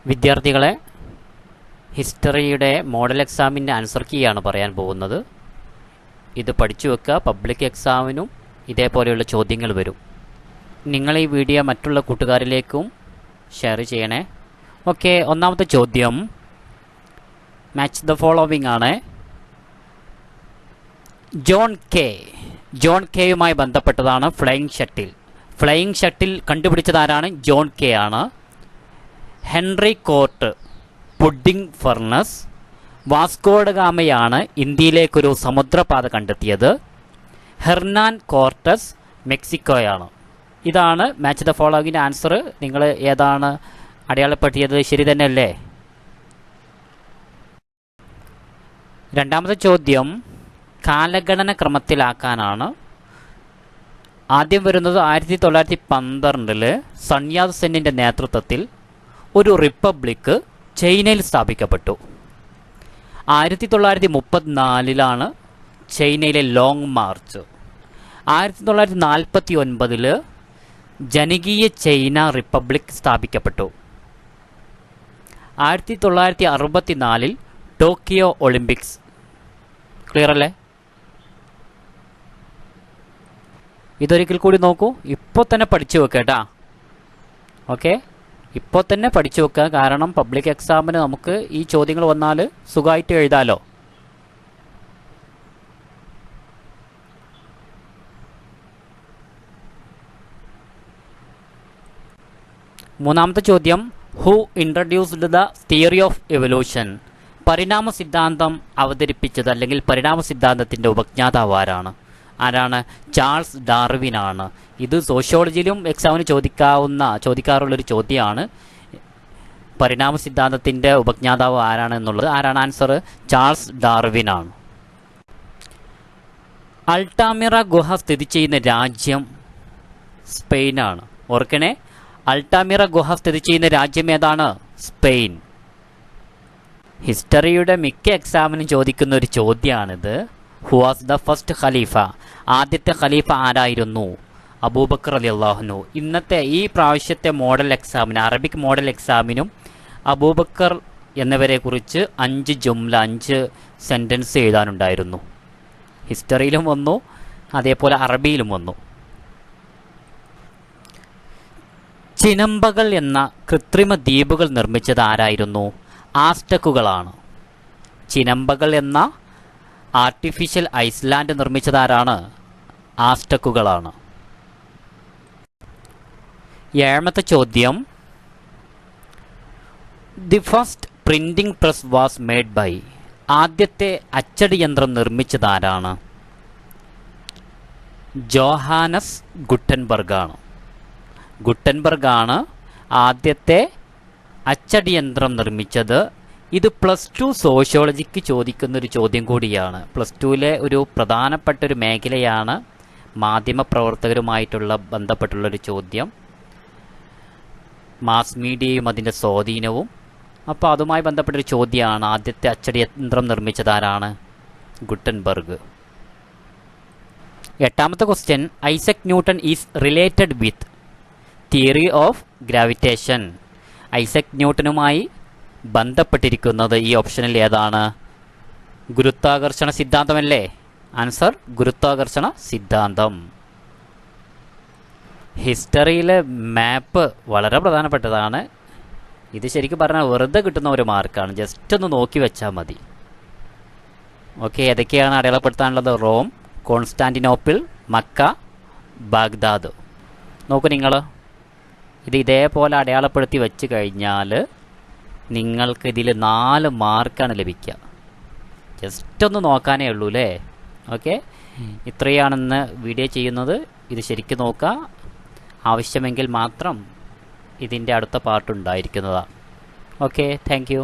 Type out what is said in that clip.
വിദ്യാർത്ഥികളെ, ഹിസ്റ്ററിയുടെ മോഡൽ എക്സാമിൻ്റെ ആൻസർ കീയാണ് പറയാൻ പോകുന്നത്. ഇത് പഠിച്ചു വെക്കുക. പബ്ലിക് എക്സാമിനും ഇതേപോലെയുള്ള ചോദ്യങ്ങൾ വരും. നിങ്ങൾ ഈ വീഡിയോ മറ്റുള്ള കൂട്ടുകാരിലേക്കും ഷെയർ ചെയ്യണേ. ഓക്കെ, ഒന്നാമത്തെ ചോദ്യം മാച്ച് ദ ഫോളോവിങ് ആണ്. ജോൺ കെയുമായി ബന്ധപ്പെട്ടതാണ് ഫ്ലൈയിങ് ഷട്ടിൽ. ഫ്ലൈയിങ് ഷട്ടിൽ കണ്ടുപിടിച്ചതാരാണ്? ജോൺ കെ ആണ്. Henry Cort puddling furnace. Vasco da ഗാമയാണ് ഇന്ത്യയിലേക്കൊരു സമുദ്രപാത കണ്ടെത്തിയത്. ഹെർനാൻ കോർട്ടസ് മെക്സിക്കോയാണ്. ഇതാണ് മാച്ച് ദ ഫോളോവിങ്ങിൻ്റെ ആൻസർ. നിങ്ങൾ ഏതാണ് അടയാളപ്പെടുത്തിയത്? ശരി തന്നെയല്ലേ? രണ്ടാമത്തെ ചോദ്യം കാലഗണന ക്രമത്തിലാക്കാനാണ്. ആദ്യം വരുന്നത് 1912 സൺയാത് സെന്നിൻ്റെ നേതൃത്വത്തിൽ ഒരു റിപ്പബ്ലിക്ക് ചൈനയിൽ സ്ഥാപിക്കപ്പെട്ടു. 1934 ചൈനയിലെ ലോങ് മാർച്ച്. 1949 ജനകീയ ചൈന റിപ്പബ്ലിക് സ്ഥാപിക്കപ്പെട്ടു. 1964 ടോക്കിയോ ഒളിമ്പിക്സ്. ക്ലിയർ അല്ലേ? ഇതൊരിക്കൽ കൂടി നോക്കൂ. ഇപ്പോൾ തന്നെ പഠിച്ചു വെക്കുക കേട്ടാ. ഓക്കെ, ഇപ്പോൾ തന്നെ പഠിച്ചു വെക്കുക. കാരണം പബ്ലിക് എക്സാമിന് നമുക്ക് ഈ ചോദ്യങ്ങൾ വന്നാൽ സുഖമായിട്ട് എഴുതാലോ. മൂന്നാമത്തെ ചോദ്യം who introduced the theory of evolution. പരിണാമ സിദ്ധാന്തം അവതരിപ്പിച്ചത് അല്ലെങ്കിൽ പരിണാമ സിദ്ധാന്തത്തിൻ്റെ ഉപജ്ഞാതാവ് ആരാണ്? ചാൾസ് ഡാർവിനാണ്. ഇത് സോഷ്യോളജിയിലും എക്സാമിന് ചോദിക്കാറുള്ളൊരു ചോദ്യമാണ്. പരിണാമ സിദ്ധാന്തത്തിൻ്റെ ഉപജ്ഞാതാവ് ആരാണെന്നുള്ളത്. ആരാണ് ആൻസർ? ചാൾസ് ഡാർവിനാണ്. അൾട്ടാമിറ ഗുഹ സ്ഥിതി ചെയ്യുന്ന രാജ്യം സ്പെയിനാണ്. ഓർക്കണേ, അൾട്ടാമിറ ഗുഹ സ്ഥിതി ചെയ്യുന്ന രാജ്യം ഏതാണ്? സ്പെയിൻ. ഹിസ്റ്ററിയുടെ മിക്ക എക്സാമിനും ചോദിക്കുന്ന ഒരു ചോദ്യമാണിത്. ഹു വാസ് ദ ഫസ്റ്റ് ഖലീഫ? ആദ്യത്തെ ഖലീഫ ആരായിരുന്നു? അബൂബക്കർ റളിയല്ലാഹു അൻഹു. ഇന്നത്തെ ഈ പ്രാവശ്യത്തെ മോഡൽ എക്സാമിന്, അറബിക് മോഡൽ എക്സാമിനും അബൂബക്കർ എന്നിവരെ കുറിച്ച് 5 സെൻറ്റൻസ് എഴുതാനുണ്ടായിരുന്നു. ഹിസ്റ്ററിയിലും വന്നു, അതേപോലെ അറബിയിലും വന്നു. ചിനമ്പകൾ എന്ന കൃത്രിമ ദ്വീപുകൾ നിർമ്മിച്ചത് ആരായിരുന്നു? ആസ്റ്റക്കുകളാണ്. ചിനമ്പകൾ എന്ന ആർട്ടിഫിഷ്യൽ ഐസ്ലാൻഡ് നിർമ്മിച്ചതാരാണ്? ആസ്റ്റക്കുകളാണ്. ഏഴാമത്തെ ചോദ്യം the first printing press was made by. ആദ്യത്തെ അച്ചടി യന്ത്രം നിർമ്മിച്ചതാരാണ്? ജോഹാനസ് ഗുട്ടൻബർഗാണ് ആദ്യത്തെ അച്ചടി യന്ത്രം നിർമ്മിച്ചത്. ഇത് +2 സോഷ്യോളജിക്ക് ചോദിക്കുന്നൊരു ചോദ്യം കൂടിയാണ്. +2 ഒരു പ്രധാനപ്പെട്ടൊരു മേഖലയാണ് മാധ്യമപ്രവർത്തകരുമായിട്ടുള്ള ബന്ധപ്പെട്ടുള്ളൊരു ചോദ്യം. മാസ് മീഡിയയും അതിൻ്റെ സ്വാധീനവും. അപ്പോൾ അതുമായി ബന്ധപ്പെട്ടൊരു ചോദ്യമാണ്. ആദ്യത്തെ അച്ചടി യന്ത്രം നിർമ്മിച്ചതാരാണ്? ഗുട്ടൻബർഗ്. എട്ടാമത്തെ question Isaac Newton is related with theory of gravitation. Isaac ന്യൂട്ടനുമായി ബന്ധപ്പെട്ടിരിക്കുന്നത് ഈ ഓപ്ഷനിൽ ഏതാണ്? ഗുരുത്വാകർഷണ സിദ്ധാന്തമല്ലേ? ആൻസർ ഗുരുത്വാകർഷണ സിദ്ധാന്തം. ഹിസ്റ്ററിയിലെ മാപ്പ് വളരെ പ്രധാനപ്പെട്ടതാണ്. ഇത് ശരിക്കും പറഞ്ഞാൽ വെറുതെ കിട്ടുന്ന ഒരു മാർക്കാണ്. ജസ്റ്റ് ഒന്ന് നോക്കി വെച്ചാൽ മതി. ഓക്കെ, ഏതൊക്കെയാണ് അടയാളപ്പെടുത്താനുള്ളത്? Rome, Constantinople, Mecca, Baghdad. നോക്കൂ നിങ്ങൾ, ഇത് ഇതേപോലെ അടയാളപ്പെടുത്തി വെച്ച് കഴിഞ്ഞാൽ നിങ്ങൾക്ക് ഇതിൽ 4 മാർക്കാണ് ലഭിക്കുക. ജസ്റ്റ് ഒന്ന് നോക്കാനേ ഉള്ളൂ അല്ലേ? ഓക്കെ, ഇത്രയാണെന്ന് വീഡിയോ ചെയ്യുന്നത്. ഇത് ശരിക്കും നോക്കുക. ആവശ്യമെങ്കിൽ മാത്രം ഇതിൻ്റെ അടുത്ത പാർട്ട് ഉണ്ടായിരിക്കുന്നതാണ്. Okay, thank you.